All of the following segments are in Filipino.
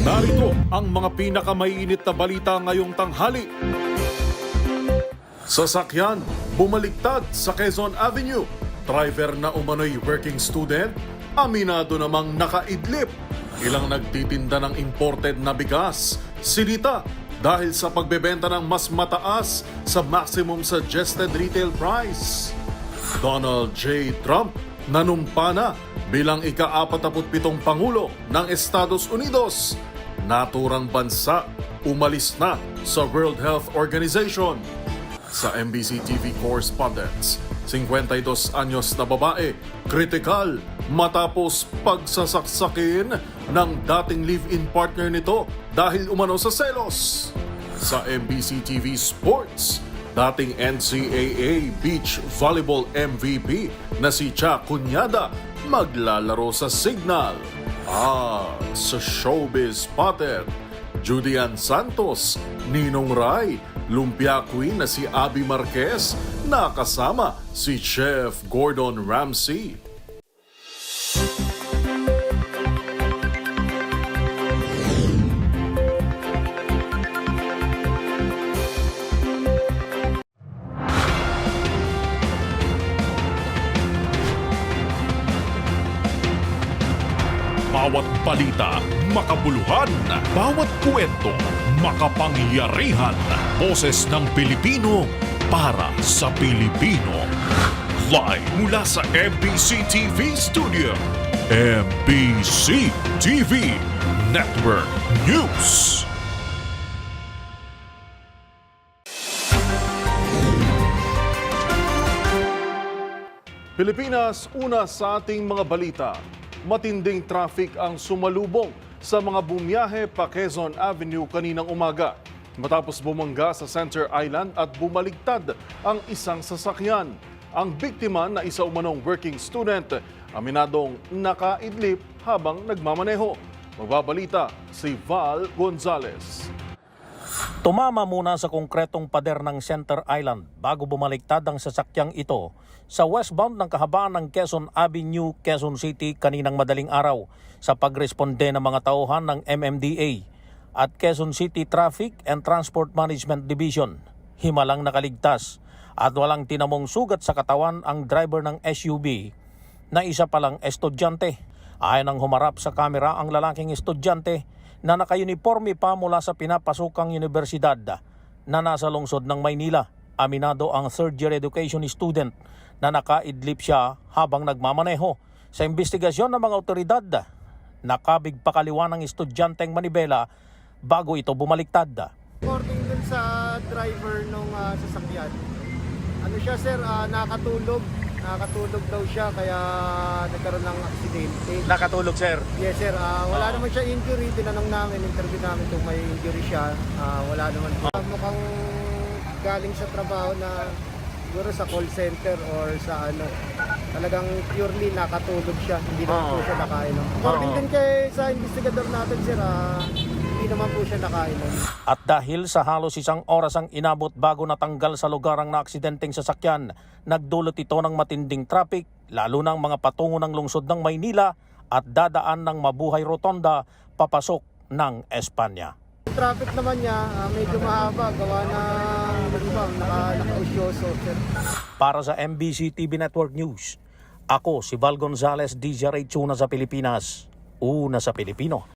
Narito ang mga pinakamainit na balita ngayong tanghali. Sasakyan, bumaliktad sa Quezon Avenue. Driver na umano'y working student, aminado namang nakaidlip. Ilang nagtitinda ng imported na bigas, sinita dahil sa pagbebenta ng mas mataas sa maximum suggested retail price. Donald J. Trump nanumpa na bilang ika-47 Pangulo ng Estados Unidos. Naturang bansa, umalis na sa World Health Organization. Sa MBC TV correspondents, 52 anyos na babae, kritikal matapos pagsasaksakin ng dating live-in partner nito dahil umano sa selos. Sa MBC TV Sports, dating NCAA Beach Volleyball MVP na si Cha Cunyada maglalaro sa Signal. Sa showbiz spotted, Judian Santos, Ninong Rai, Lumpia Queen na si Abby Marquez, nakasama si Chef Gordon Ramsay. Bawat balita, makabuluhan. Bawat kwento, makapangyarihan. Boses ng Pilipino para sa Pilipino. Live mula sa MBC TV Studio. MBC TV Network News. Pilipinas, una sa ating mga balita. Matinding traffic ang sumalubong sa mga bumiyahe pa Quezon Avenue kaninang umaga. Matapos bumangga sa Center Island at bumaligtad ang isang sasakyan. Ang biktima na isa umanong working student, aminadong nakaidlip habang nagmamaneho. Magbabalita si Val Gonzalez. Tumama muna sa konkretong pader ng Center Island bago bumaliktad ang sasakyang ito sa westbound ng kahabaan ng Quezon Avenue, Quezon City kaninang madaling araw sa pagresponde ng mga tauhan ng MMDA at Quezon City Traffic and Transport Management Division. Himalang nakaligtas at walang tinamong sugat sa katawan ang driver ng SUV na isa palang estudyante. Ayon ang humarap sa kamera ang lalaking estudyante na naka-uniforme pa mula sa pinapasukang universidad na nasa lungsod ng Maynila. Aminado ang third-year education student na nakaidlip siya habang nagmamaneho. Sa investigasyon ng mga otoridad, nakabig pa kaliwa ng estudyanteng manibela bago ito bumaliktad. According dun sa driver nung sasakyan, ano siya sir, nakatulog daw siya kaya nagkaroon ng aksidente. Nakatulog, sir? Yes sir, wala naman siya injury, tinanong namin, interview namin kung may injury siya, wala naman. Mukhang galing sa trabaho na siguro sa call center or sa talagang purely nakatulog siya, hindi naman po siya nakainom. According din sa investigador natin sir, hindi naman po siya nakainom. At dahil sa halos isang oras ang inabot bago natanggal sa lugar ang naaksidenteng sasakyan, nagdulot ito ng matinding traffic, lalo ng mga patungo ng lungsod ng Maynila at dadaan ng Mabuhay Rotonda papasok ng Espanya. Traffic naman niya, medyo mahaba, gawa ng naka-usyoso. Para sa MBC TV Network News, ako si Val Gonzalez, DZRH una sa Pilipinas, una sa Pilipino.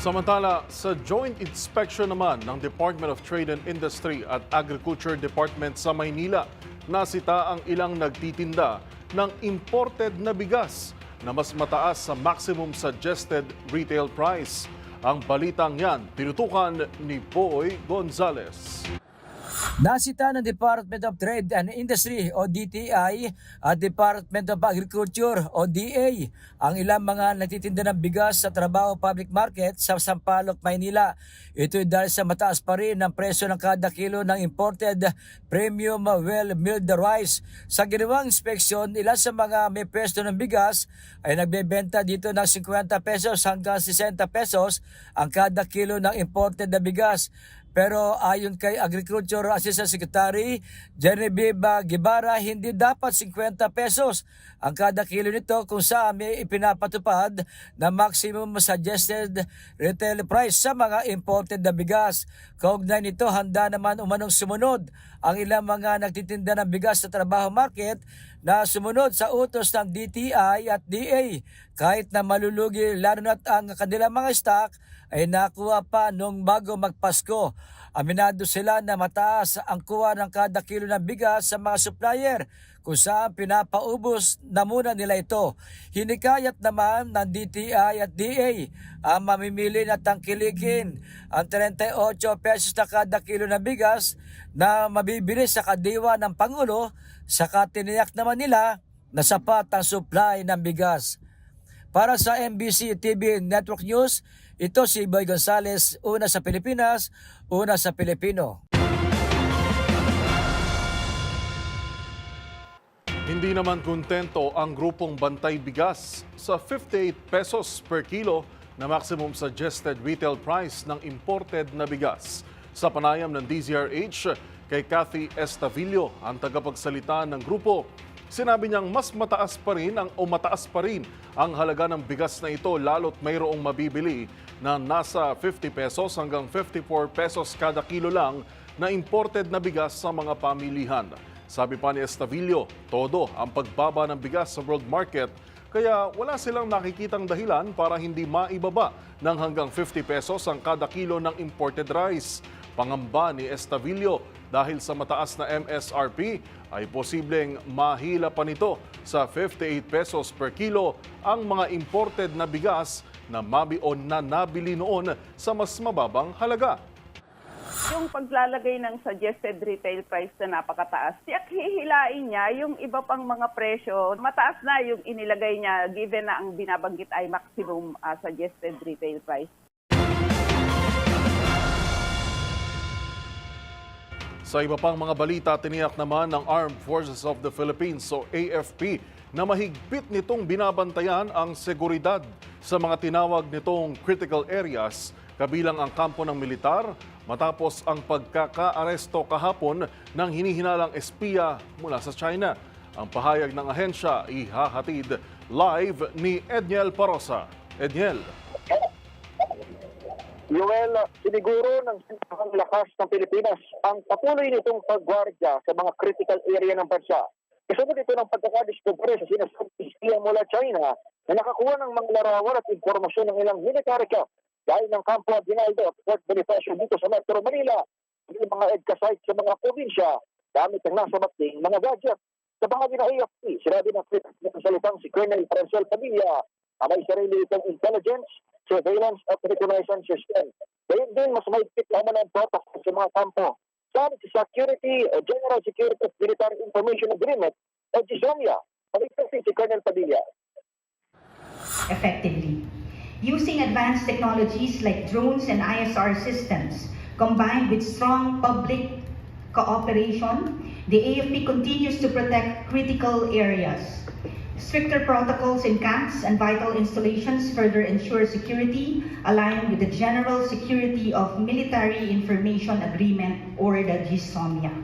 Samantala, sa joint inspection naman ng Department of Trade and Industry at Agriculture Department sa Maynila, nasita ang ilang nagtitinda ng imported na bigas na mas mataas sa maximum suggested retail price. Ang balitang yan, tinutukan ni Boy Gonzalez. Nasita ng Department of Trade and Industry o DTI at Department of Agriculture o DA ang ilang mga nagtitinda ng bigas sa Trabaho Public Market sa Sampaloc, Maynila. Ito dahil sa mataas pa rin ang presyo ng kada kilo ng imported premium well-milled rice. Sa ginawang inspeksyon, ilan sa mga may pwesto ng bigas ay nagbebenta dito ng 50 pesos hanggang 60 pesos ang kada kilo ng imported na bigas. Pero ayon kay Agriculture Assistant Secretary Genevieve Guevara, hindi dapat 50 pesos ang kada kilo nito kung saan may ipinapatupad na maximum suggested retail price sa mga imported na bigas. Kaugnay nito, handa naman umanong sumunod ang ilang mga nagtitinda ng bigas sa trabaho market na sumunod sa utos ng DTI at DA kahit na malulugi lalo na't ang kanilang mga stock ay nakuha pa noong bago magpasko. Aminado sila na mataas ang kuha ng kada kilo ng bigas sa mga supplier kung saan pinapaubos na muna nila ito. Hinikayat naman ng DTI at DA ang mamimili na tangkilikin ang 38 pesos na kada kilo ng bigas na mabibili sa kadiwa ng Pangulo, saka tiniyak naman nila na sapat ang supply ng bigas. Para sa MBC TV Network News, ito si Boy Gonzales, una sa Pilipinas, una sa Pilipino. Hindi naman kontento ang grupong Bantay Bigas sa 58 pesos per kilo na maximum suggested retail price ng imported na bigas. Sa panayam ng DZRH, kay Cathy Estavillo, ang tagapagsalita ng grupo, sinabi niyang mataas pa rin ang halaga ng bigas na ito lalo't mayroong mabibili na nasa 50 pesos hanggang 54 pesos kada kilo lang na imported na bigas sa mga pamilihan. Sabi pa ni Estavillo, todo ang pagbaba ng bigas sa world market kaya wala silang nakikitang dahilan para hindi maibaba ng hanggang 50 pesos ang kada kilo ng imported rice. Pangamba ni Estavillo, dahil sa mataas na MSRP ay posibleng mahila pa nito sa 58 pesos per kilo ang mga imported na bigas na nabili noon sa mas mababang halaga. Yung paglalagay ng suggested retail price na napakataas, tiyak hihilain niya yung iba pang mga presyo. Mataas na yung inilagay niya given na ang binabanggit ay maximum suggested retail price. Sa iba pang mga balita, tiniyak naman ng Armed Forces of the Philippines o AFP na mahigpit nitong binabantayan ang seguridad sa mga tinawag nitong critical areas, kabilang ang kampo ng militar, matapos ang pagkakaaresto kahapon ng hinihinalang espiya mula sa China. Ang pahayag ng ahensya ihahatid live ni Edniel Parosa. Edniel. Joel, siniguro ng Sintahang Lakas ng Pilipinas ang patuloy nitong paggwardya sa mga critical area ng bansa. Kasunod ito ng pagkakadiskubre sa sinasabing espiya mula China na nakakuha ng mga larawan at impormasyon ng ilang military camp dahil ng Campo Aguinaldo at Fort Bonifacio dito sa Metro Manila, ng mga EDCA site sa mga probinsya, gamit ang nasa mating mga gadget. Sa bahagi ng AFP, sinabi ng salitang si Colonel Francel Padilla na may sarili itong intelligence, surveillance at reconnaissance system. Gayun din, mas mahigpit naman ang protocol sa mga kampo. Sabi sa General Security of Military Information Agreement o GSOMIA, pag-ipagsin si Colonel Padilla. Effectively, using advanced technologies like drones and ISR systems, combined with strong public cooperation, the AFP continues to protect critical areas. Stricter protocols in camps and vital installations further ensure security aligned with the General Security of Military Information Agreement or the GSOMIA.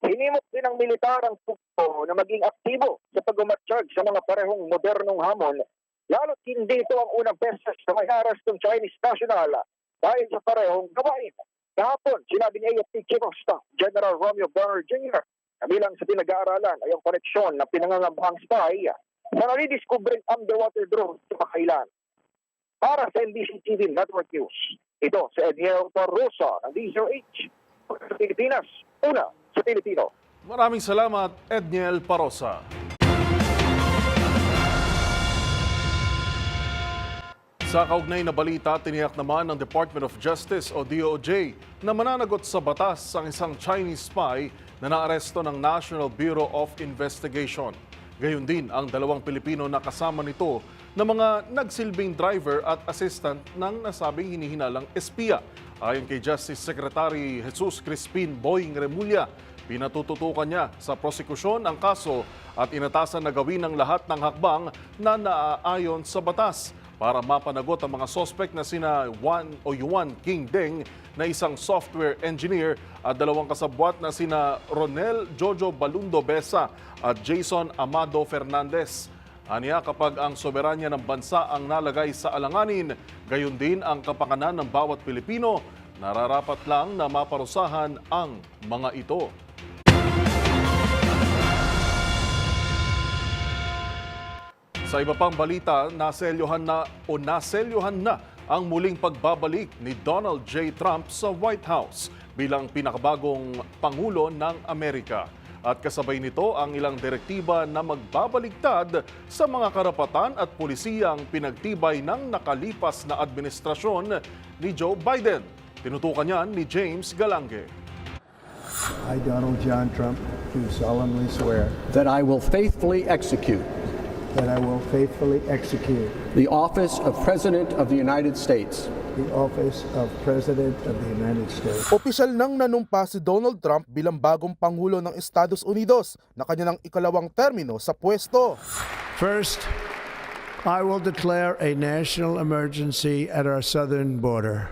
Hinimok din ng militar ang tukto na maging aktibo sa pag-umatsyag sa mga parehong modernong hamon, lalo't hindi ito ang unang beses na may haras ng Chinese national dahil sa parehong gawain. Kahapon, sinabi ni AFP Chief of Staff General Romeo Barr Jr. Kabilang sa pinag-aaralan ay ang koneksyon ng pinangangambahang spy na nalidiskubreng underwater drone sa Pakailan. Para sa MBC TV Network News, ito si Edniel Parosa ng DZRH sa Pilipinas, una sa Pilipino. Maraming salamat, Edniel Parosa. Sa kaugnay na balita, tiniyak naman ng Department of Justice o DOJ na mananagot sa batas ang isang Chinese spy na naaresto ng National Bureau of Investigation. Gayon din ang dalawang Pilipino na kasama nito na mga nagsilbing driver at assistant ng nasabing hinihinalang espiya. Ayon kay Justice Secretary Jesus Crispin Boying Remulla, pinatututukan niya sa prosekusyon ang kaso at inatasan na gawin ang lahat ng hakbang na naaayon sa batas. para mapanagot ang mga sospek na sina Yuan Qingdeng na isang software engineer at dalawang kasabwat na sina Ronel Jojo Balundo Besa at Jason Amado Fernandez. Aniya, kapag ang soberanya ng bansa ang nalagay sa alanganin, gayon din ang kapakanan ng bawat Pilipino, nararapat lang na maparusahan ang mga ito. Sa iba pang balita, naselyuhan na ang muling pagbabalik ni Donald J. Trump sa White House bilang pinakabagong Pangulo ng Amerika. At kasabay nito ang ilang direktiba na magbabaliktad sa mga karapatan at pulisiyang pinagtibay ng nakalipas na administrasyon ni Joe Biden. Tinutukan niyan ni James Galange. I, Donald John Trump, do solemnly swear that I will faithfully execute that I will faithfully execute the office of President of the United States the office of President of the United States. Opisyal nang nanumpa si Donald Trump bilang bagong Pangulo ng Estados Unidos na kanya ng ikalawang termino sa pwesto. First, I will declare a national emergency at our southern border.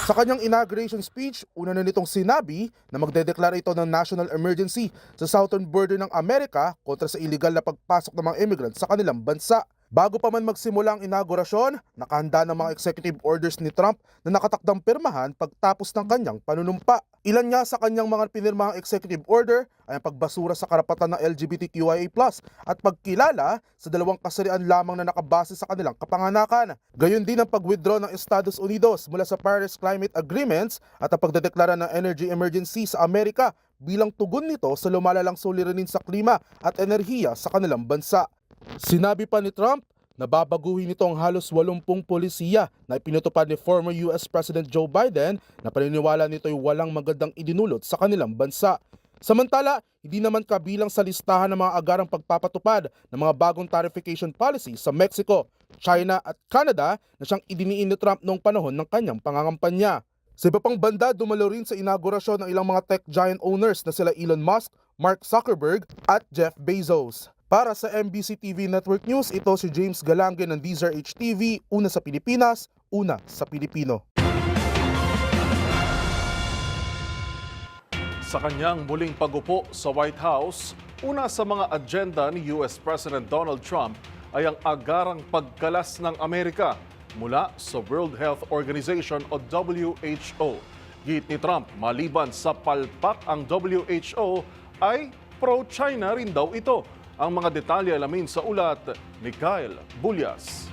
Sa kanyang inauguration speech, una na nitong sinabi na magdedeklara ito ng national emergency sa southern border ng Amerika kontra sa illegal na pagpasok ng mga immigrants sa kanilang bansa. Bago pa man magsimula ang inaugurasyon, nakahanda ng mga executive orders ni Trump na nakatakdang pirmahan pagtapos ng kanyang panunumpa. Ilan nga sa kanyang mga pinirmahang executive order ay ang pagbasura sa karapatan ng LGBTQIA+ at pagkilala sa dalawang kasarian lamang na nakabase sa kanilang kapanganakan. Gayon din ang pag-withdraw ng Estados Unidos mula sa Paris Climate Agreements at ang pagdedeklara ng energy emergency sa Amerika bilang tugon nito sa lumalalang suliranin sa klima at enerhiya sa kanilang bansa. Sinabi pa ni Trump na babaguhin nito ang halos 80 polisiya na ipinutupad ni former US President Joe Biden na paniniwala nito ay walang magandang idinulot sa kanilang bansa. Samantala, hindi naman kabilang sa listahan ng mga agarang pagpapatupad ng mga bagong tarification policy sa Mexico, China at Canada na siyang idiniin ni Trump noong panahon ng kanyang pangangampanya. Sa iba pang banda, dumalo rin sa inaugurasyon ng ilang mga tech giant owners na sila Elon Musk, Mark Zuckerberg at Jeff Bezos. Para sa MBC TV Network News, ito si James Galange ng DZRH TV, una sa Pilipinas, una sa Pilipino. Sa kanyang muling pagupo sa White House, una sa mga agenda ni US President Donald Trump ay ang agarang pagkalas ng Amerika mula sa World Health Organization o WHO. Git ni Trump, maliban sa palpak ang WHO, ay pro-China rin daw ito. Ang mga detalye alamin sa ulat ni Kyle Bulyas.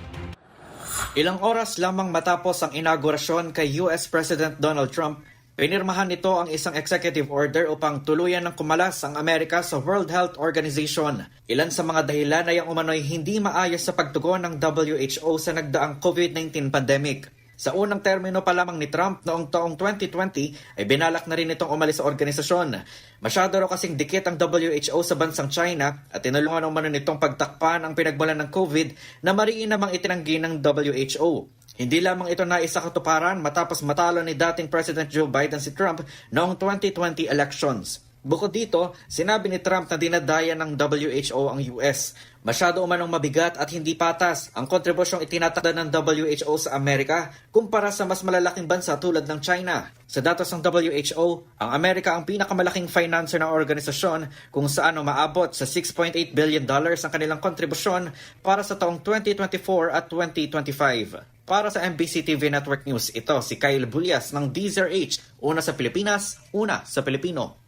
Ilang oras lamang matapos ang inaugurasyon kay US President Donald Trump, pinirmahan nito ang isang executive order upang tuluyan ng kumalas ang Amerika sa World Health Organization. Ilan sa mga dahilan ay ang umano'y hindi maayos sa pagtugon ng WHO sa nagdaang COVID-19 pandemic. Sa unang termino pa lamang ni Trump noong taong 2020 ay binalak na rin itong umalis sa organisasyon. Masyado raw kasing dikit ang WHO sa bansang China at tinulungan umano nitong pagtakpan ang pinagmulan ng COVID na mariin namang itinanggi ng WHO. Hindi lamang ito naisa katuparan matapos matalo ni dating President Joe Biden si Trump noong 2020 elections. Bukod dito, sinabi ni Trump na dinadaya ng WHO ang US. Masyado umanong mabigat at hindi patas ang kontribusyong itinatakda ng WHO sa Amerika kumpara sa mas malalaking bansa tulad ng China. Sa datos ng WHO, ang Amerika ang pinakamalaking financer ng organisasyon kung saan umaabot sa $6.8 billion ang kanilang kontribusyon para sa taong 2024 at 2025. Para sa MBC TV Network News, ito si Kyle Bulyas ng DZRH, una sa Pilipinas, una sa Pilipino.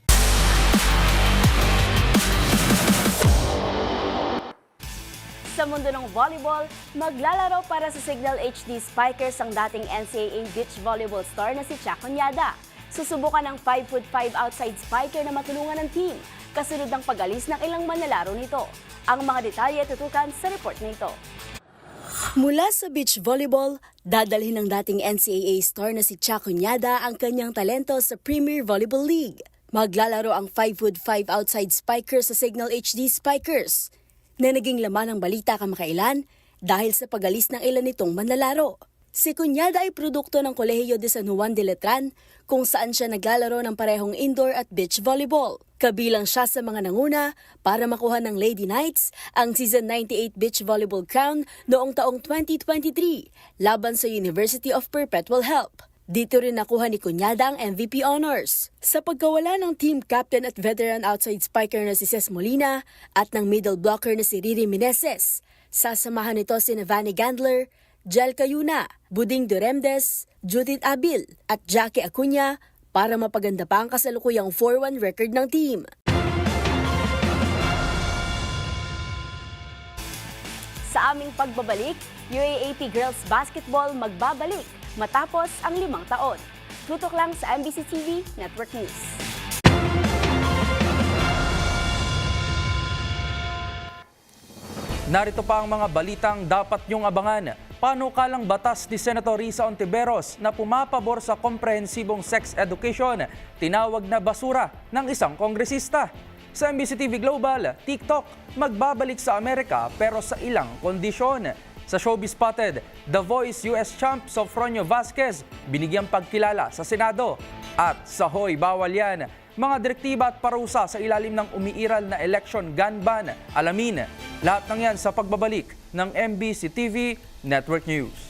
Sa mundo ng volleyball, maglalaro para sa Signal HD Spikers ang dating NCAA beach volleyball star na si Chaco Niada. Susubukan ng 5'5" outside spiker na matulungan ng team, kasunod ng pag-alis ng ilang manlalaro nito. Ang mga detalye tutukan sa report na ito. Mula sa beach volleyball, dadalhin ng dating NCAA star na si Chaco Niada ang kanyang talento sa Premier Volleyball League. Maglalaro ang 5'5" outside spiker sa Signal HD Spikers, na naging laman ng balita kamakailan dahil sa pag-alis ng ilan nitong manlalaro. Si Cuñada ay produkto ng Kolehiyo de San Juan de Letran kung saan siya naglalaro ng parehong indoor at beach volleyball. Kabilang siya sa mga nanguna para makuha ng Lady Knights ang Season 98 Beach Volleyball Crown noong taong 2023 laban sa University of Perpetual Help. Dito rin nakuha ni Cuñada ang MVP honors. Sa pagkawala ng team captain at veteran outside spiker na si Ces Molina at ng middle blocker na si Riri Meneses, sasamahan nito si Vanny Gandler, Jel Cayuna, Buding Duremdes, Judith Abil at Jackie Acuña para mapaganda pa ang kasalukuyang 4-1 record ng team. Sa aming pagbabalik, UAAP Girls Basketball magbabalik matapos ang 5 taon. Tutok lang sa MBC TV Network News. Narito pa ang mga balitang dapat niyong abangan. Panukalang batas ni Senator Risa Ontiveros na pumapabor sa komprehensibong sex education, tinawag na basura ng isang kongresista. Sa MBC TV Global, TikTok magbabalik sa Amerika pero sa ilang kondisyon. Sa Showbiz Spotted, The Voice US champ Sofronio Vasquez binigyang pagkilala sa Senado. At sa Hoy Bawal Yan, mga direktiba at parusa sa ilalim ng umiiral na election gun ban. Alamin, lahat ng yan sa pagbabalik ng MBC TV Network News.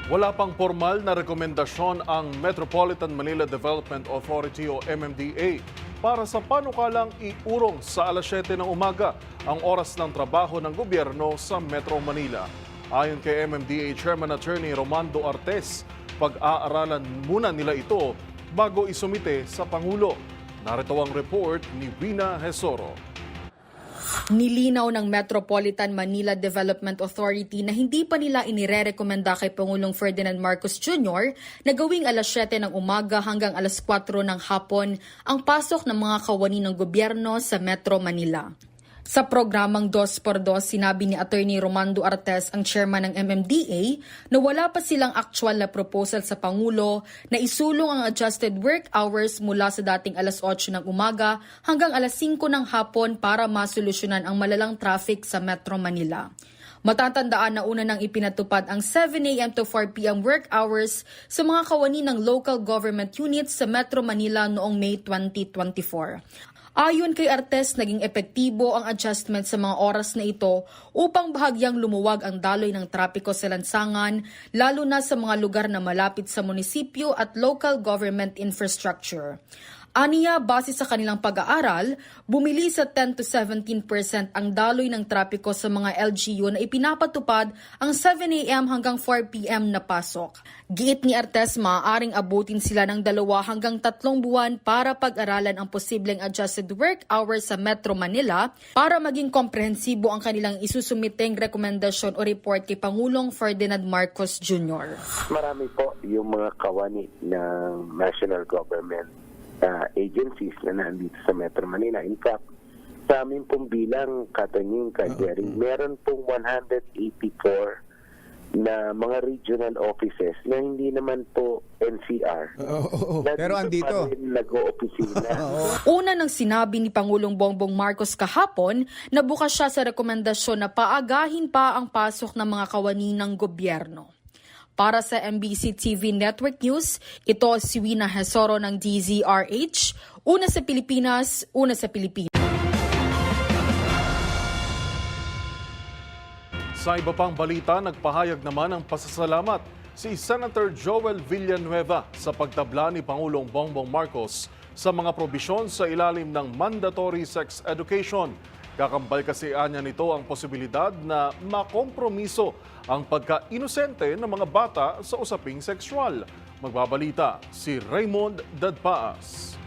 Wala pang formal na rekomendasyon ang Metropolitan Manila Development Authority o MMDA para sa panukalang iurong sa alas 7 ng umaga ang oras ng trabaho ng gobyerno sa Metro Manila. Ayon kay MMDA Chairman Attorney Romando Artes, pag-aaralan muna nila ito bago isumite sa Pangulo. Narito ang report ni Rina Hesoro. Nilinaw ng Metropolitan Manila Development Authority na hindi pa nila inirerekomenda kay Pangulong Ferdinand Marcos Jr. na gawing alas 7 ng umaga hanggang alas 4 ng hapon ang pasok ng mga kawani ng gobyerno sa Metro Manila. Sa programang 2x2, sinabi ni Attorney Romando Artes, ang chairman ng MMDA, na wala pa silang actual na proposal sa Pangulo na isulong ang adjusted work hours mula sa dating alas 8 ng umaga hanggang alas 5 ng hapon para masolusyonan ang malalang traffic sa Metro Manila. Matatandaan na una nang ipinatupad ang 7 a.m. to 4 p.m. work hours sa mga kawani ng local government units sa Metro Manila noong May 2024. Ayon kay Artes, naging epektibo ang adjustment sa mga oras na ito upang bahagyang lumuwag ang daloy ng trapiko sa lansangan, lalo na sa mga lugar na malapit sa munisipyo at local government infrastructure. Aniya, base sa kanilang pag-aaral, bumili sa 10 to 17% ang daloy ng trapiko sa mga LGU na ipinapatupad ang 7 a.m. hanggang 4 p.m. na pasok. Giit ni Artes, maaaring abutin sila ng 2 hanggang 3 buwan para pag-aralan ang posibleng adjusted work hours sa Metro Manila para maging komprehensibo ang kanilang isusumiteng rekomendasyon o report kay Pangulong Ferdinand Marcos Jr. Marami po yung mga kawani ng national government agencies na nandito sa Metro Manila. In fact, sa amin pong bilang Katanying Kajering, meron pong 184 na mga regional offices na hindi naman po NCR. Pero andito. Nag-o-opisina. Una nang sinabi ni Pangulong Bongbong Marcos kahapon na bukas siya sa rekomendasyon na paagahin pa ang pasok ng mga kawani ng gobyerno. Para sa MBC TV Network News, ito si Wina Hesoro ng DZRH. Una sa Pilipinas, una sa Pilipinas. Sa iba pang balita, nagpahayag naman ng pasasalamat si Senator Joel Villanueva sa pagtabla ni Pangulong Bongbong Marcos sa mga probisyon sa ilalim ng mandatory sex education. Kakambal kasi anya nito ang posibilidad na makompromiso ang pagka-inosente ng mga bata sa usaping sexual. Magbabalita si Raymond Dadpaas.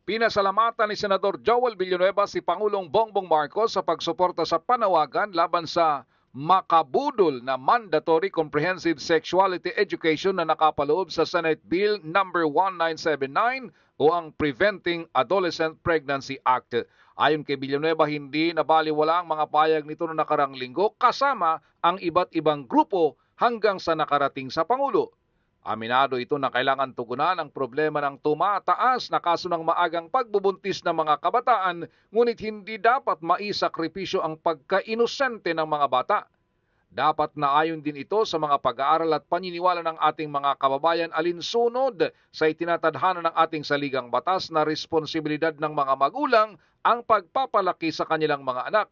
Pinasalamatan ni Senador Joel Villanueva si Pangulong Bongbong Marcos sa pagsuporta sa panawagan laban sa makabudol na mandatory comprehensive sexuality education na nakapaloob sa Senate Bill No. 1979 o ang Preventing Adolescent Pregnancy Act. Ayon kay Villanueva, hindi nabaliwala ang mga payag nito noong nakarang linggo kasama ang iba't ibang grupo hanggang sa nakarating sa Pangulo. Aminado ito na kailangan tugunan ang problema ng tumataas na kaso ng maagang pagbubuntis ng mga kabataan, ngunit hindi dapat maisakripisyo ang pagka-inosente ng mga bata. Dapat naayon din ito sa mga pag-aaral at paniniwala ng ating mga kababayan alinsunod sa itinatadhana ng ating saligang batas na responsibilidad ng mga magulang ang pagpapalaki sa kanilang mga anak.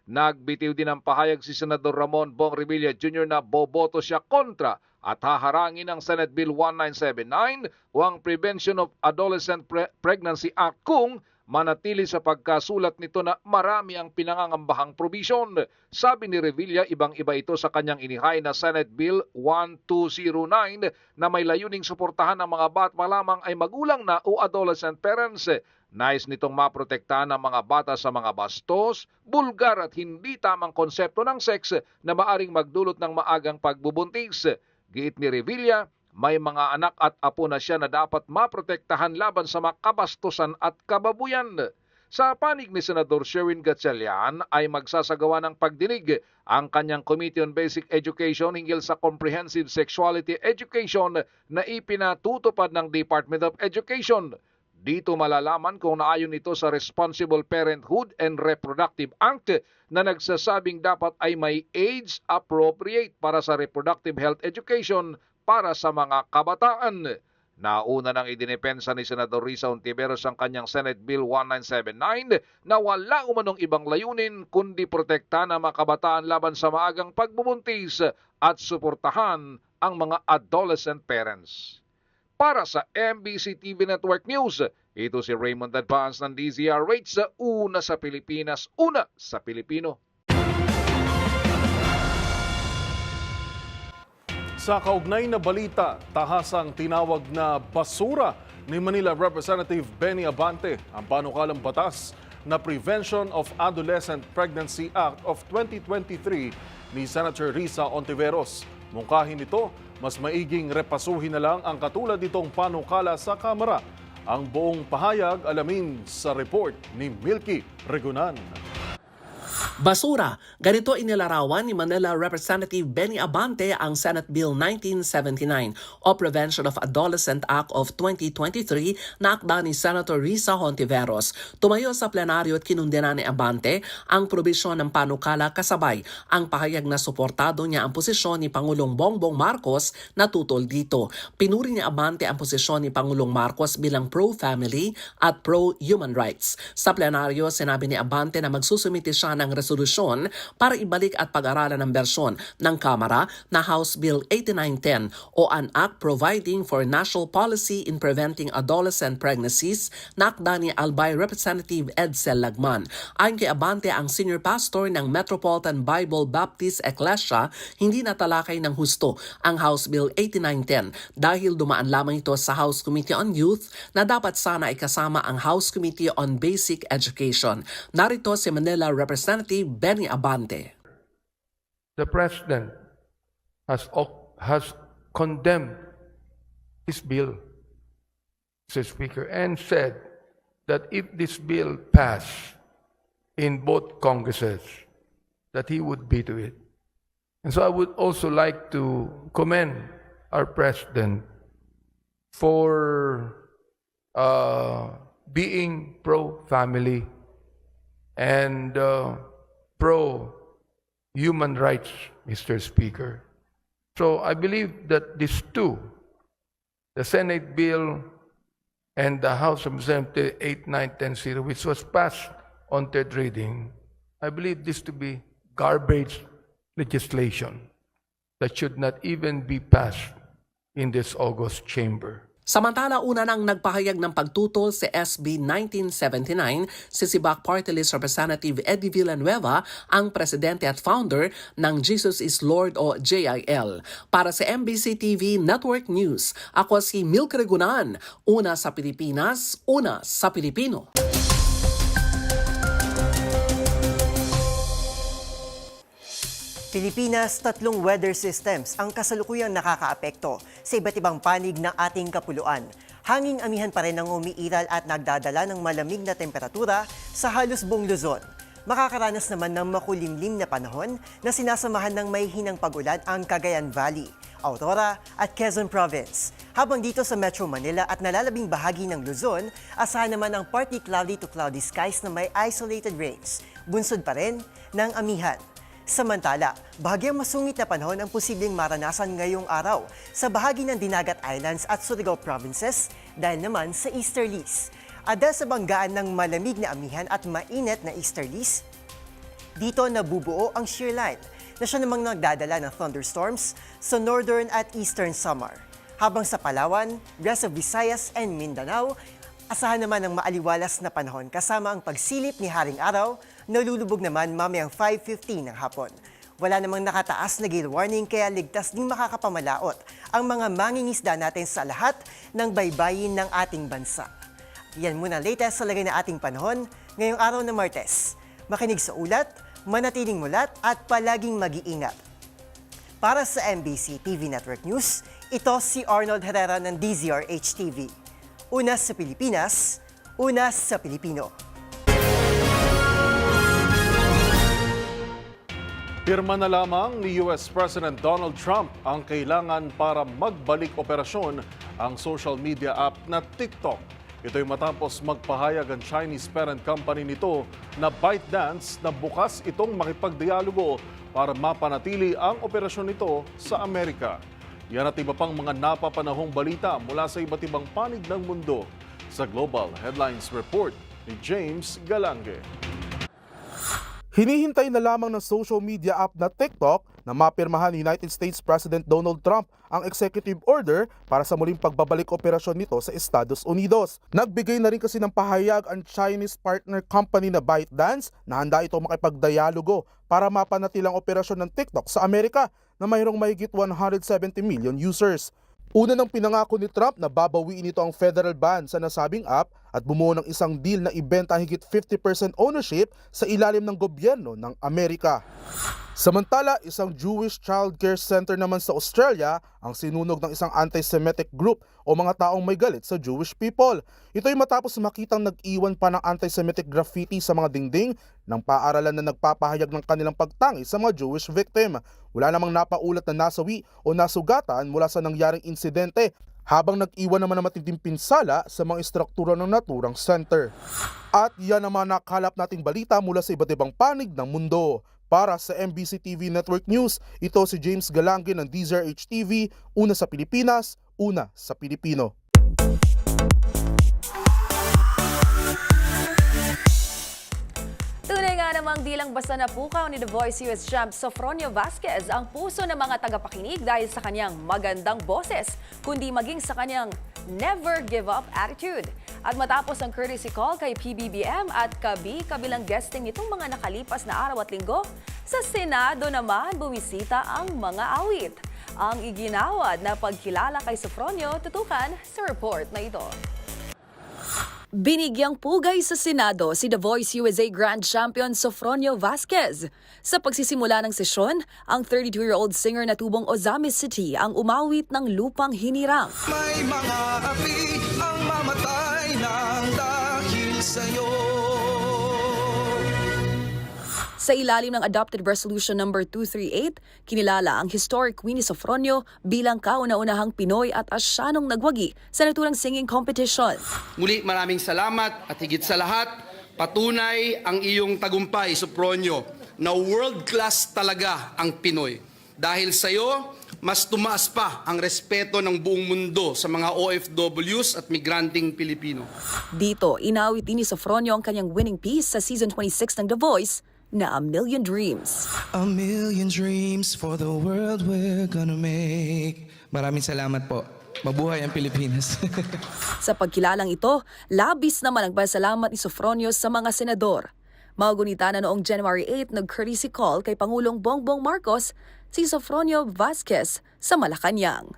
Nagbitiw din ng pahayag si Senador Ramon Bong Revilla Jr. na boboto siya kontra at haharangin ang Senate Bill 1979 o ang Prevention of Adolescent Pregnancy Act kung manatili sa pagkasulat nito na marami ang pinangangambahang probisyon. Sabi ni Revilla, ibang-iba ito sa kanyang inihain na Senate Bill 1209 na may layuning suportahan ng mga bata malamang ay magulang na o adolescent parents. Nais nitong maprotektahan ang mga bata sa mga bastos, bulgar at hindi tamang konsepto ng sex na maaring magdulot ng maagang pagbubuntis. Giit ni Revilla, may mga anak at apo na siya na dapat maprotektahan laban sa makabastusan at kababuyan. Sa panig ni Senador Sherwin Gatchalian ay magsasagawa ng pagdinig ang kanyang Committee on Basic Education hinggil sa Comprehensive Sexuality Education na ipinatutupad ng Department of Education. Dito malalaman kung naayon ito sa Responsible Parenthood and Reproductive Act na nagsasabing dapat ay may age appropriate para sa reproductive health education para sa mga kabataan. Nauna nang idinepensa ni Senador Risa Hontiveros ang kanyang Senate Bill 1979 na wala umanong ibang layunin kundi protektahan ang mga kabataan laban sa maagang pagbubuntis at suportahan ang mga adolescent parents. Para sa MBC TV Network News, ito si Raymond Advance ng DZRH sa Una sa Pilipinas, Una sa Pilipino. Sa kaugnay na balita, tahasang tinawag na basura ni Manila Representative Benny Abante ang panukalang batas na Prevention of Adolescent Pregnancy Act of 2023 ni Senator Risa Hontiveros. Mungkahin ito, mas maiging repasuhin na lang ang katulad nitong panukala sa Kamara. Ang buong pahayag alamin sa report ni Milky Regunan. Basura, ganito inilarawan ni Manila Representative Benny Abante ang Senate Bill 1979 o Prevention of Adolescent Act of 2023 na akda ni Senator Risa Hontiveros. Tumayo sa plenaryo at kinundena ni Abante ang probisyon ng panukala kasabay ang pahayag na suportado niya ang posisyon ni Pangulong Bongbong Marcos na tutol dito. Pinuri ni Abante ang posisyon ni Pangulong Marcos bilang pro-family at pro-human rights. Sa plenaryo, sinabi ni Abante na magsusumite siya ng resolusyon para ibalik at pag-aralan ang bersyon ng Kamara na House Bill 8910 o an act providing for national policy in preventing adolescent pregnancies na akda ni Albay Representative Edsel Lagman. Ayon kay Abante, ang senior pastor ng Metropolitan Bible Baptist Ecclesia hindi natalakay ng husto ang House Bill 8910 dahil dumaan lamang ito sa House Committee on Youth na dapat sana ikasama ang House Committee on Basic Education. Narito si Manila Representative Benny Abante. The President has condemned this bill, Mr. Speaker, and said that if this bill passed in both Congresses, that he would veto it. And so I would also like to commend our President for being pro-family and pro-human rights, Mr. Speaker. So I believe that these two, the Senate bill and the House of Representatives 8910, which was passed on third reading, I believe this to be garbage legislation that should not even be passed in this August chamber. Samantala, una nang nagpahayag ng pagtutol sa SB 1979 si Sibak Party List Representative Eddie Villanueva, ang presidente at founder ng Jesus is Lord o JIL. Para sa MBC TV Network News, ako si Milky Regunan, una sa Pilipinas, una sa Pilipino. Pilipinas, 3 weather systems ang kasalukuyang nakakaapekto sa iba't ibang panig ng ating kapuluan. Hanging amihan pa rin ang umiiral at nagdadala ng malamig na temperatura sa halos buong Luzon. Makakaranas naman ng makulimlim na panahon na sinasamahan ng may hinang pag-ulan ang Cagayan Valley. Aurora at Quezon Province. Habang dito sa Metro Manila at nalalabing bahagi ng Luzon, asahan naman ang partly cloudy to cloudy skies na may isolated rains. Bunsod pa rin ng amihan. Samantala, bahagyang masungit na panahon ang posibleng maranasan ngayong araw sa bahagi ng Dinagat Islands at Surigao Provinces dahil naman sa easterlies. At dahil sa banggaan ng malamig na amihan at mainit na easterlies, dito nabubuo ang shear line na siya namang nagdadala ng thunderstorms sa northern at eastern Samar. Habang sa Palawan, rest of Visayas and Mindanao, asahan naman ang maaliwalas na panahon kasama ang pagsilip ni Haring Araw na lulubog naman mamayang 5:15 ng hapon. Wala namang nakataas na gale warning kaya ligtas ding makakapamalaot ang mga mangingisda natin sa lahat ng baybayin ng ating bansa. Yan muna latest sa lagay na ating panahon ngayong araw na Martes. Makinig sa ulat, manatiling mulat at palaging mag-iingat. Para sa MBC TV Network News, ito si Arnold Herrera ng DZRH TV. Una sa Pilipinas, una sa Pilipino. Pirma na lamang ni US President Donald Trump ang kailangan para magbalik operasyon ang social media app na TikTok. Ito'y matapos magpahayag ang Chinese parent company nito na ByteDance na bukas itong makipagdialogo para mapanatili ang operasyon nito sa Amerika. Yan at iba pang mga napapanahong balita mula sa iba't ibang panig ng mundo sa Global Headlines Report ni James Galange. Hinihintay na lamang ng social media app na TikTok na mapirmahan ni United States President Donald Trump ang executive order para sa muling pagbabalik operasyon nito sa Estados Unidos. Nagbigay na rin kasi ng pahayag ang Chinese partner company na ByteDance na handa ito makipagdialogo para mapanatilang operasyon ng TikTok sa Amerika na mayroong mahigit 170 million users. Una nang pinangako ni Trump na babawiin ito ang federal ban sa nasabing app at bumuo ng isang deal na ibenta higit 50% ownership sa ilalim ng gobyerno ng Amerika. Samantala, isang Jewish childcare center naman sa Australia ang sinunog ng isang anti-Semitic group o mga taong may galit sa Jewish people. Ito'y matapos makitang nag-iwan pa ng anti-Semitic graffiti sa mga dingding ng paaralan na nagpapahayag ng kanilang pagtangi sa mga Jewish victim. Wala namang napaulat na nasawi o nasugatan mula sa nangyaring insidente, habang nag-iwan naman ng matinding pinsala sa mga istruktura ng naturang center. At yan naman nakalap nating balita mula sa iba't ibang panig ng mundo. Para sa MBC TV Network News, ito si James Galange ng DZRH TV, una sa Pilipinas, una sa Pilipino. Tunay nga namang di lang basta napukaw ni The Voice US champ Sofronio Vasquez ang puso ng mga tagapakinig dahil sa kanyang magandang boses, kundi maging sa kanyang never give up attitude. At matapos ang courtesy call kay PBBM at kabilang guesting nitong mga nakalipas na araw at linggo, sa Senado naman bumisita ang mga awit. Ang iginawad na pagkilala kay Sofronio, tutukan sa report na ito. Binigyang pugay sa Senado si The Voice USA Grand Champion Sofronio Vasquez. Sa pagsisimula ng sesyon, ang 32-year-old singer na tubong Ozamis City ang umawit ng Lupang Hinirang. May mga api ang mamatay ng dahil sa'yo. Sa ilalim ng Adopted Resolution No. 238, kinilala ang historic Queenie Sofronio bilang kauna-unahang Pinoy at Asyanong nagwagi sa naturang singing competition. Muli maraming salamat at higit sa lahat, patunay ang iyong tagumpay, Sofronio, na world-class talaga ang Pinoy. Dahil sa iyo, mas tumaas pa ang respeto ng buong mundo sa mga OFWs at migranting Pilipino. Dito, inawit din ni Sofronio ang kanyang winning piece sa Season 26 ng The Voice na A Million Dreams. A million dreams for the world we're gonna make. Maraming salamat po. Mabuhay ang Pilipinas. Sa pagkilalang ito, labis naman ang pasalamat ni Sofronio sa mga senador. Magunita na noong January 8 nag-courtesy call kay Pangulong Bongbong Marcos si Sofronio Vasquez sa Malacanang.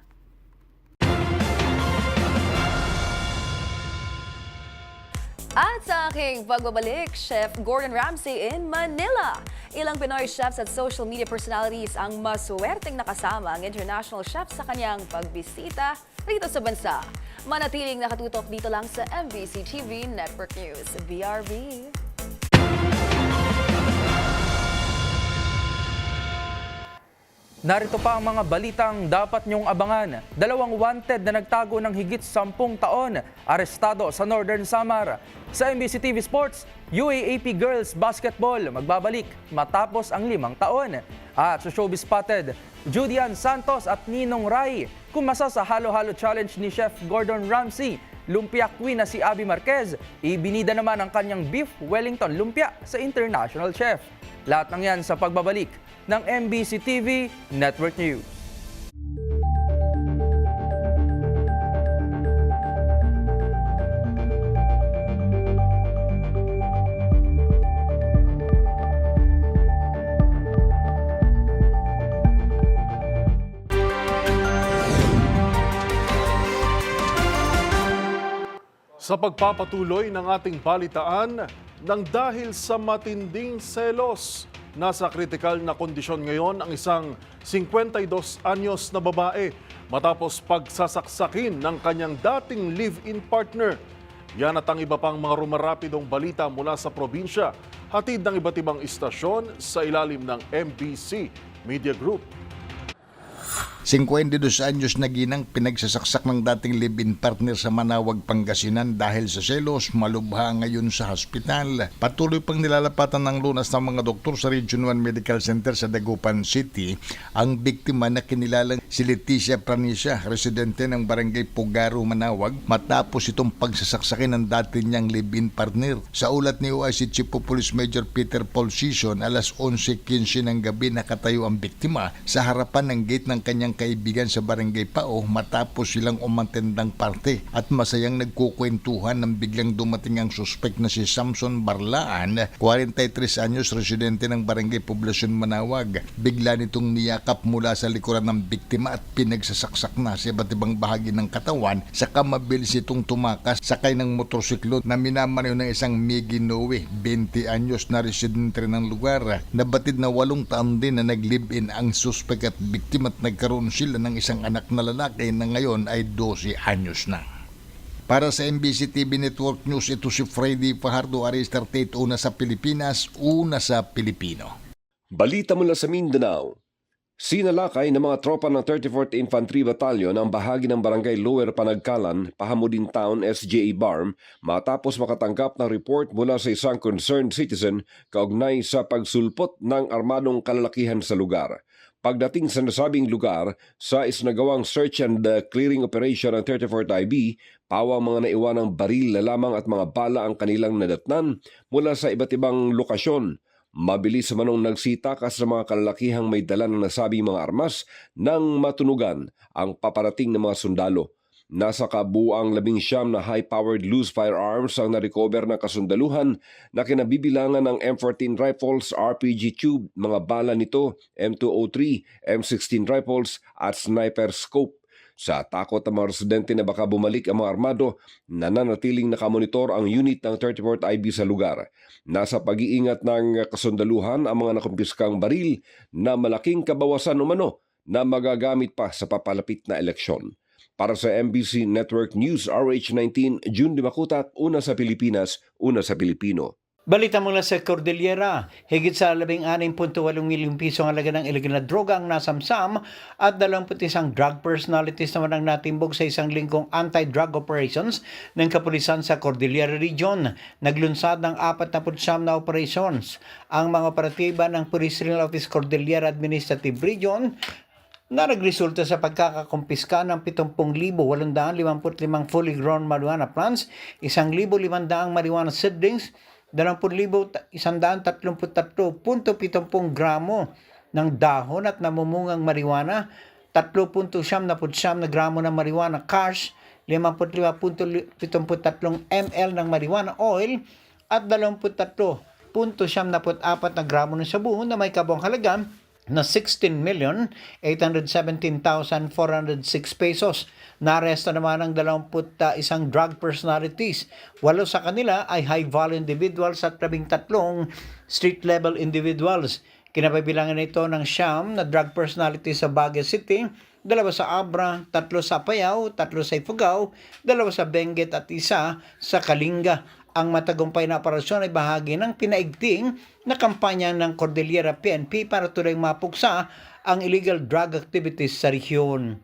At sa aking pagbabalik, Chef Gordon Ramsay in Manila. Ilang Pinoy chefs at social media personalities ang maswerteng nakasama ang international chef sa kanyang pagbisita rito sa bansa. Manatiling nakatutok dito lang sa MBC TV Network News. BRB. Narito pa ang mga balitang dapat niyong abangan. 2 wanted na nagtago ng higit 10 taon, arestado sa Northern Samar. Sa MBC TV Sports, UAAP Girls Basketball magbabalik matapos ang 5 taon. At sa Showbiz Spotted, Judian Santos at Ninong Rai kumasa sa Halo-Halo Challenge ni Chef Gordon Ramsay. Lumpia queen na si Abby Marquez, ibinida naman ang kanyang beef Wellington lumpia sa international chef. Lahat ng yan sa pagbabalik ng MBC TV Network News. Sa pagpapatuloy ng ating balitaan, nang dahil sa matinding selos, nasa kritikal na kondisyon ngayon ang isang 52 anyos na babae matapos pagsasaksakin ng kanyang dating live-in partner. Yan at ang iba pang mga rumarapidong balita mula sa probinsya, hatid ng iba't ibang istasyon sa ilalim ng MBC Media Group. 52 anyos na ginang pinagsasaksak ng dating live-in partner sa Manawag, Pangasinan dahil sa selos, malubha ngayon sa hospital. Patuloy pang nilalapatan ng lunas ng mga doktor sa Region 1 Medical Center sa Dagupan City ang biktima na kinilalang si Leticia Pranisha, residente ng Barangay Pugaro, Manawag, matapos itong pagsasaksakin ng dati niyang live-in partner. Sa ulat ni OIC Chief of Police Major Peter Paul Sison, alas 11:15 ng gabi nakatayo ang biktima sa harapan ng gate ng kanyang kaibigan sa Barangay Pao matapos silang umantendang parte at masayang nagkukwentuhan nang biglang dumating ang suspek na si Samson Barlaan, 43 anyos, residente ng Barangay Poblasyon, Manawag. Bigla nitong niyakap mula sa likuran ng biktima at pinagsasaksak na sa iba't ibang bahagi ng katawan, saka mabilis itong tumakas sakay ng motorsiklo na minamaneho ng isang Miggy Noe, 20 anyos na residente ng lugar. Nabatid na 8 taon din na nag-live-in ang suspek at biktima at nagkaroon sila ng isang anak na lalaki na ngayon ay 12 anyos na. Para sa MBC TV Network News, ito si Freddy Fajardo, Arister Tate, una sa Pilipinas, una sa Pilipino. Balita mula sa Mindanao. Sinalakay ng mga tropa ng 34th Infantry Battalion ang bahagi ng Barangay Lower Panagkalan, Pahamudin Town, SJA Barm, matapos makatanggap ng report mula sa isang concerned citizen kaugnay sa pagsulpot ng armadong kalalakihan sa lugar. Pagdating sa nasabing lugar, sa isinagawang search and clearing operation ng 34th IB, pawang mga naiwanang baril na lamang at mga bala ang kanilang nadatnan mula sa iba't ibang lokasyon. Mabilis manong nagsitakas sa mga kalalakihang may dala ng nasabing mga armas nang matunugan ang paparating ng mga sundalo. Nasa kabuang 19 na high-powered loose firearms ang na-recover ng kasundaluhan na kinabibilangan ng M14 rifles, RPG tube, mga bala nito, M203, M16 rifles at sniper scope. Sa takot ng mga residente na baka bumalik ang mga armado, nananatiling nakamonitor ang unit ng 34th IB sa lugar. Nasa pag-iingat ng kasundaluhan ang mga nakumpiskang baril na malaking kabawasan umano na magagamit pa sa papalapit na eleksyon. Para sa MBC Network News, RH19, June Dimacutat, una sa Pilipinas, una sa Pilipino. Balita mula sa Cordillera, higit sa 16.8 milyong piso ang halaga ng ilegal na droga ang nasamsam at 21 drug personalities naman ang natimbog sa isang linggong anti-drug operations ng kapulisan sa Cordillera Region. Naglunsad ng 49 na operations ang mga operatiba ng Police Regional Office Cordillera Administrative Region na nagresulta sa pagkakakumpiska ng 70,855 fully grown marijuana plants, 1,500 marijuana seedlings, 20,133.70 gramo ng dahon at namumungang marijuana, 3.79 na gramo ng marijuana cash, 55.73 ml ng marijuana oil at 23.74 na gramo ng sabu na may kabong halaga na 16,817,406 pesos. Naresto naman ang 21 drug personalities. 8 sa kanila ay high-value individuals at 13 street-level individuals. Kinabibilangan ito ng siyam na drug personalities sa Baguio City, 2 sa Abra, 3 sa Apayao, 3 sa Ifugao, 2 sa Benguet at 1 sa Kalinga. Ang matagumpay na operasyon ay bahagi ng pinaigting na kampanya ng Cordillera PNP para tuloy mapuksa ang illegal drug activities sa rehiyon.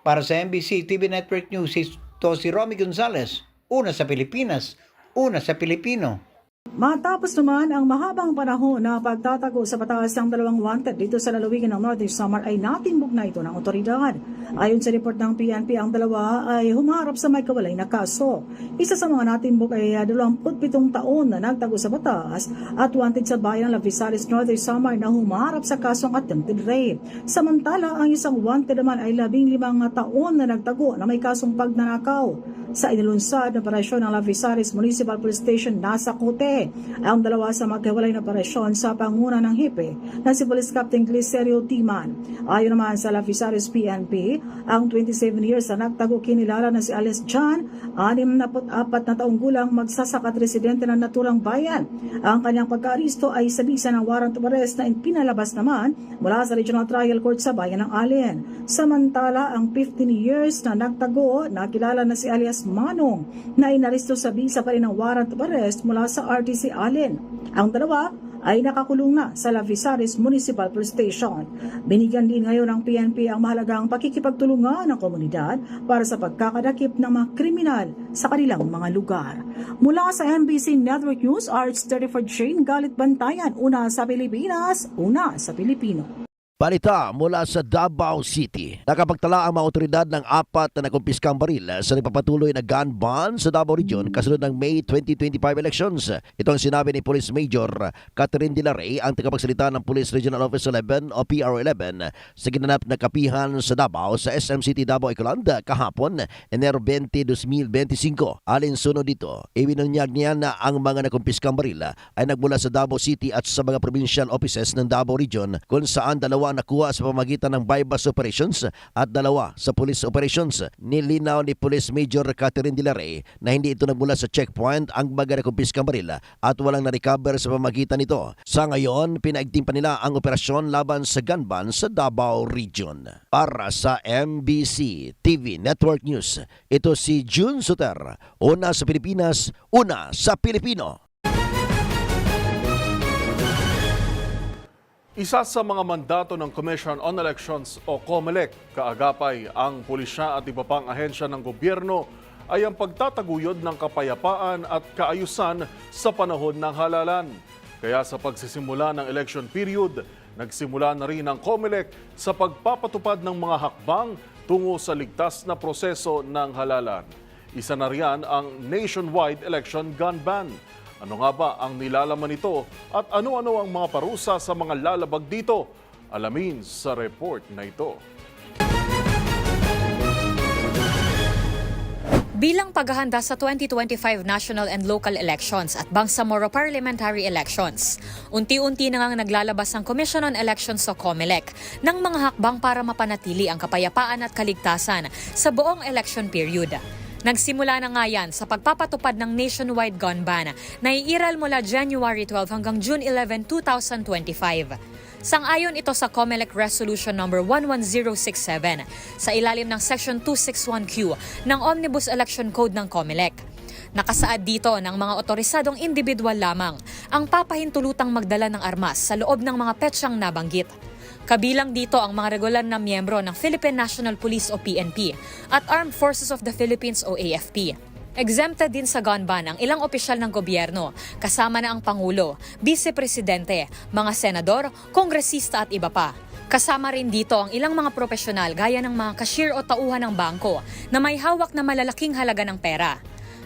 Para sa MBC TV Network News, ito si Romy Gonzalez, una sa Pilipinas, una sa Pilipino. Matapos naman ang mahabang panahon na pagtatago sa pataas ng dalawang wanted dito sa lalawigan ng Northern Samar ay natimbok na ito ng otoridad. Ayon sa report ng PNP, ang dalawa ay humarap sa may kawalay na kaso. Isa sa mga natimbok ay 27 taon na nagtago sa batas at wanted sa bayan ng Lavisares, Northern Samar na humarap sa kasong attempted rape. Samantala, ang isang wanted naman ay 15 taon na nagtago na may kasong pagnanakaw. Sa inilunsad na operasyon ng Lavisares Municipal Police Station nasa Cote, ang dalawa sa magkahiwalay na operasyon sa panguna ng hipe na si Police Captain Glicerio Timan. Ayon naman sa Lavisares PNP, ang 27 years na nagtago kinilala na si Alice John, 64 na taong gulang magsasakat residente ng naturang bayan. Ang kanyang pagka-aristo ay sa bisa ng warrant of arrest na pinalabas naman mula sa Regional Trial Court sa bayan ng Allen. Samantala, ang 15 years na nagtago, nakilala na si alias Manong na inaristo sa bisa pa rin ng warrant of arrest mula sa RTC Allen. Ang dalawa ay nakakulong na sa Lavisares Municipal Police Station. Binigyan din ngayon ng PNP ang mahalagang pakikipagtulungan ng komunidad para sa pagkakadakip ng mga kriminal sa kanilang mga lugar. Mula sa MBC Network News, RH34 Jane Galit Bantayan, una sa Pilipinas, una sa Pilipino. Balita mula sa Davao City. Nakapagtala ang mga otoridad ng 4 na nakumpiskang baril sa nagpapatuloy na gun ban sa Davao Region kasunod ng May 2025 elections. Ito ang sinabi ni Police Major Catherine De La Rey, ang tagapagsalita ng Police Regional Office 11 o PRO11 sa ginanap na kapihan sa Davao sa SM City Davao Ecoland kahapon, Enero 20, 2025. Alinsunod dito, ibinunyag niya na ang mga nakumpiskang baril ay nagmula sa Davao City at sa mga provincial offices ng Davao Region kung saan dalawa nakuha sa pamagitan ng bypass operations at 2 sa police operations. Nilinaw ni Police Major Catherine De La Rey na hindi ito nagmula sa checkpoint ang mga nakumpiskang baril at walang na-recover sa pamagitan nito. Sa ngayon, pinaigting pa nila ang operasyon laban sa gun ban sa Davao Region. Para sa MBC TV Network News, ito si June Suter, una sa Pilipinas, una sa Pilipino. Isa sa mga mandato ng Commission on Elections o COMELEC, kaagapay ang pulisya at iba pang ahensya ng gobyerno ay ang pagtataguyod ng kapayapaan at kaayusan sa panahon ng halalan. Kaya sa pagsisimula ng election period, nagsimula na rin ang COMELEC sa pagpapatupad ng mga hakbang tungo sa ligtas na proseso ng halalan. Isa na riyan ang nationwide election gun ban. Ano nga ba ang nilalaman nito at ano-ano ang mga parusa sa mga lalabag dito? Alamin sa report na ito. Bilang paghahanda sa 2025 national and local elections at Bangsamoro parliamentary elections, unti-unti na ngang naglalabas ang Commission on Elections o COMELEC ng mga hakbang para mapanatili ang kapayapaan at kaligtasan sa buong election period. Nagsimula na nga yan sa pagpapatupad ng nationwide gun ban na iiral mula January 12 hanggang June 11, 2025. Sang-ayon ito sa COMELEC Resolution No. 11067 sa ilalim ng Section 261Q ng Omnibus Election Code ng COMELEC. Nakasaad dito ng mga otorisadong individual lamang ang papahintulutang magdala ng armas sa loob ng mga petsyang nabanggit. Kabilang dito ang mga regular na miyembro ng Philippine National Police o PNP at Armed Forces of the Philippines o AFP. Exempted din sa gun ban ang ilang opisyal ng gobyerno, kasama na ang Pangulo, Vice Presidente, mga senador, kongresista at iba pa. Kasama rin dito ang ilang mga profesional gaya ng mga cashier o tauhan ng bangko na may hawak na malalaking halaga ng pera.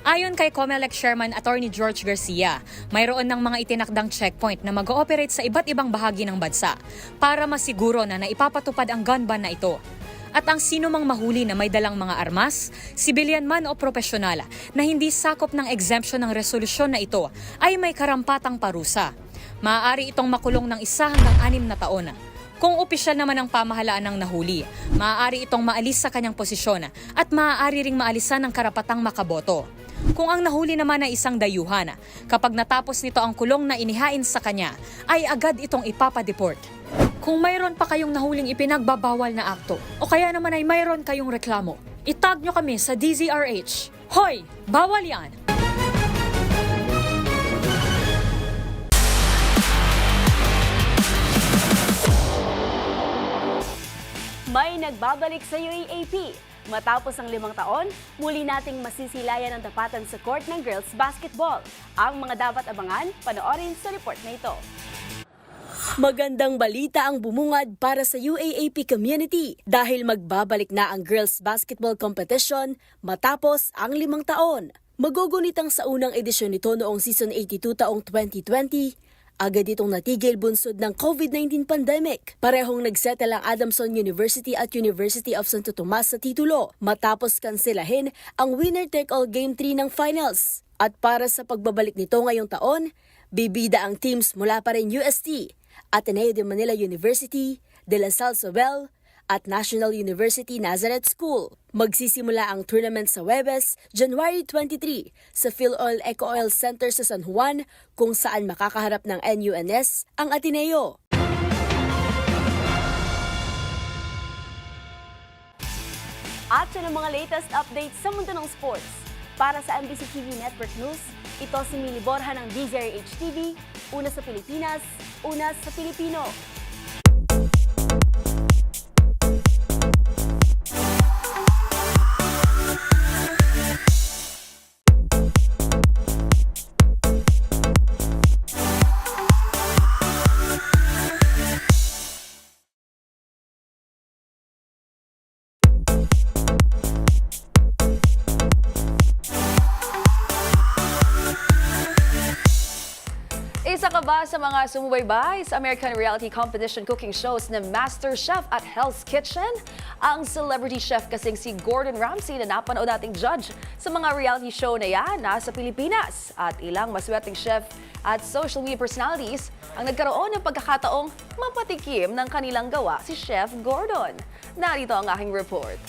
Ayon kay COMELEC Chairman Attorney George Garcia, mayroon ng mga itinakdang checkpoint na mag-ooperate sa iba't ibang bahagi ng bansa para masiguro na naipapatupad ang gun ban na ito. At ang sino mang mahuli na may dalang mga armas, sibilyan man o profesional na hindi sakop ng exemption ng resolusyon na ito ay may karampatang parusa. Maaari itong makulong ng 1 hanggang 6 na taon. Kung opisyal naman ang pamahalaan ng nahuli, maaari itong maalis sa kanyang posisyon at maaari ring maalisan ng karapatang makaboto. Kung ang nahuli naman ay isang dayuhan, kapag natapos nito ang kulong na inihain sa kanya, ay agad itong ipapadeport. Kung mayroon pa kayong nahuling ipinagbabawal na akto, o kaya naman ay mayroon kayong reklamo, itag nyo kami sa DZRH. Hoy! Bawal yan! May nagbabalik sa UAAP. Matapos ang 5 taon, muli nating masisilayan ang tapatan sa court ng girls basketball. Ang mga dapat abangan, panoorin sa report na ito. Magandang balita ang bumungad para sa UAAP community dahil magbabalik na ang girls basketball competition matapos ang 5 taon. Magugunitang sa unang edisyon nito noong season 82 taong 2020, agad itong natigil bunsod ng COVID-19 pandemic. Parehong nagsettle ang Adamson University at University of Santo Tomas sa titulo matapos kanselahin ang winner-take-all Game 3 ng finals. At para sa pagbabalik nito ngayong taon, bibida ang teams mula pa rin UST, Ateneo de Manila University, De La Salle Sobel, at National University Nazareth School. Magsisimula ang tournament sa Huwebes, January 23 sa PhilOil Eco Oil Center sa San Juan kung saan makakaharap ng NUNS ang Ateneo. At yun ang mga latest updates sa mundo ng sports. Para sa MBC TV Network News, ito si Mili Borja ng DZRH TV, una sa Pilipinas, una sa Pilipino. Isa ka ba sa mga sumubaybay sa American reality competition cooking shows na Master Chef at Hell's Kitchen? Ang celebrity chef kasing si Gordon Ramsay na napanood nating judge sa mga reality show na yan nasa Pilipinas. At ilang maswerteng chef at social media personalities ang nagkaroon ng pagkakataong mapatikim ng kanilang gawa si Chef Gordon. Narito ang aking report.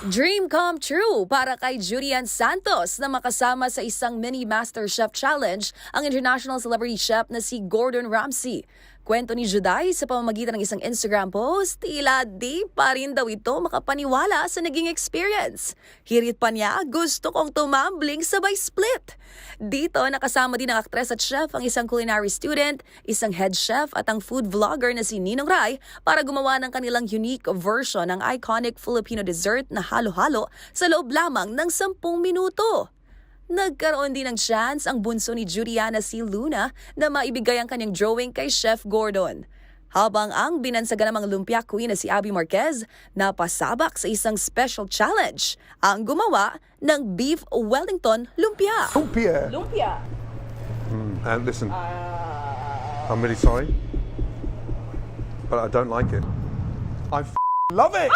Dream come true para kay Julian Santos na makasama sa isang mini Master Chef Challenge ang international celebrity chef na si Gordon Ramsay. Kwento ni Juday sa pamamagitan ng isang Instagram post, tila di pa rin daw ito makapaniwala sa naging experience. Hirit pa niya, gusto kong tumambling sabay split. Dito nakasama din ang aktres at chef ang isang culinary student, isang head chef at ang food vlogger na si Ninong Rai para gumawa ng kanilang unique version ng iconic Filipino dessert na halo-halo sa loob lamang ng 10 minuto. Nagkaroon din ng chance ang bunso ni Juliana si Luna na maibigay ang kanyang drawing kay Chef Gordon. Habang ang binansaganamang lumpia queen na si Abby Marquez napasabak sa isang special challenge, ang gumawa ng beef Wellington lumpia. Lumpia? Lumpia. And listen, I'm really sorry, but I don't like it. I love it!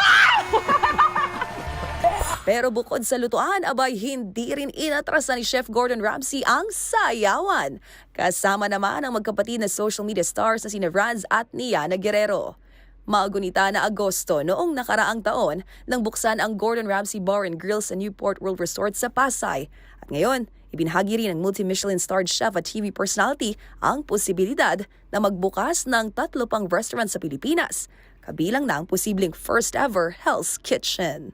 Pero bukod sa lutuan, abay hindi rin inatrasan ni Chef Gordon Ramsay ang sayawan. Kasama naman ang magkapatid na social media stars na sina Franz at Niana Guerrero. Magunita na Agosto noong nakaraang taon nang buksan ang Gordon Ramsay Bar and Grill sa Newport World Resort sa Pasay. At ngayon, ibinahagi rin ng multi-Michelin starred chef at TV personality ang posibilidad na magbukas ng 3 pang restaurant sa Pilipinas. Kabilang na ang posibleng first ever Hell's Kitchen.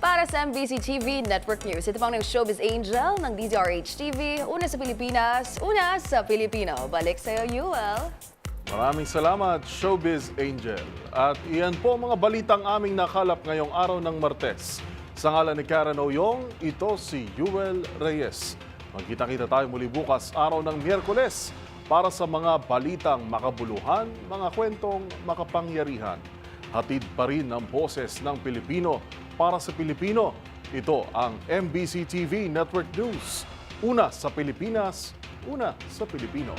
Para sa MBC TV Network News, ito pang ng Showbiz Angel ng DZRH TV. Una sa Pilipinas, una sa Pilipino. Balik sa'yo, Yuel. Maraming salamat, Showbiz Angel. At iyan po mga balitang aming nakalap ngayong araw ng Martes. Sa ngalan ni Karen Oyong, ito si Yuel Reyes. Magkita-kita tayo muli bukas araw ng Miyerkules para sa mga balitang makabuluhan, mga kwentong makapangyarihan. Hatid pa rin ang boses ng Pilipino para sa Pilipino. Ito ang MBC TV Network News. Una sa Pilipinas, una sa Pilipino.